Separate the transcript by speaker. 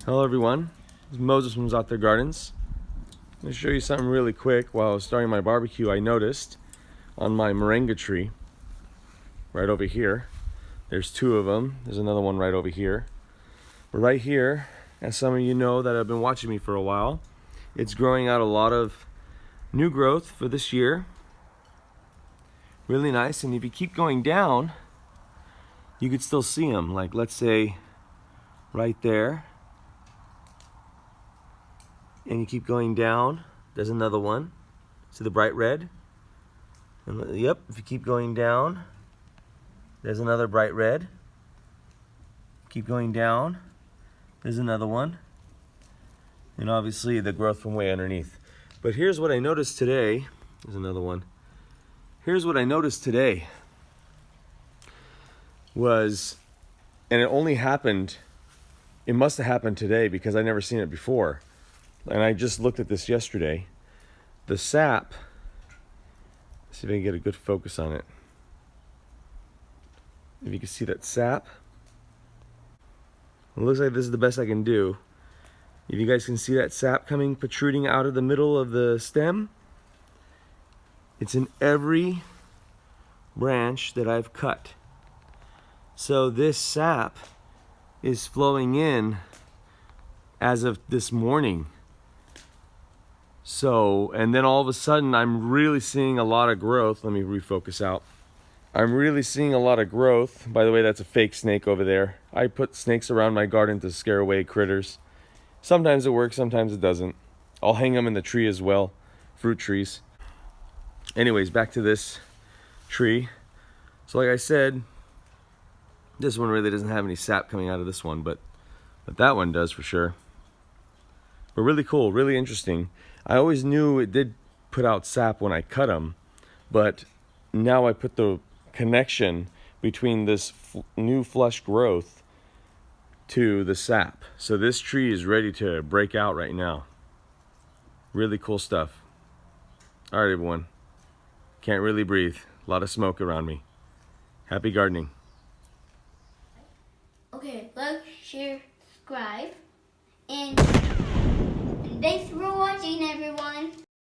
Speaker 1: Hello everyone, this is Moses from Zaatar Gardens. I'm going to show you something really quick. While I was starting my barbecue, I noticed on my moringa tree, right over here, there's two of them. There's another one right over here. But right here, as some of you know that have been watching me for a while, it's growing out a lot of new growth for this year. Really nice, and if you keep going down, you could still see them. Like let's say right there. And you keep going down, there's another one. See the bright red? And yep, if you keep going down, there's another bright red. Keep going down, there's another one. And obviously the growth from way underneath. But here's what I noticed today. There's another one. Here's what I noticed today was, and it only happened, it must have happened today because I never seen it before. And I just looked at this yesterday. The sap, let's see if I can get a good focus on it. If you can see that sap, it looks like this is the best I can do. If you guys can see that sap coming, protruding out of the middle of the stem, it's in every branch that I've cut. So this sap is flowing in as of this morning. So, and then all of a sudden I'm really seeing a lot of growth. Let me refocus out. I'm really seeing a lot of growth. By the way, that's a fake snake over there. I put snakes around my garden to scare away critters. Sometimes it works, sometimes it doesn't. I'll hang them in the tree as well, fruit trees. Anyways, back to this tree. So like I said, this one really doesn't have any sap coming out of this one, but that one does for sure. But really cool, really interesting. I always knew it did put out sap when I cut them, but now I put the connection between this new flush growth to the sap. So this tree is ready to break out right now. Really cool stuff. All right, everyone. Can't really breathe. A lot of smoke around me. Happy gardening.
Speaker 2: Okay, like, share, subscribe, and thanks for watching, everyone.